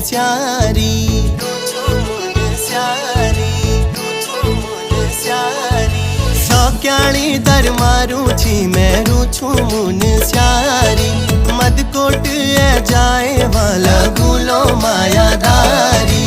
स्यारी सौक्याणी दर मारू छी मैं रूछू मुन स्यारी मदकोट ए जाए वाला गुलो मायादारी।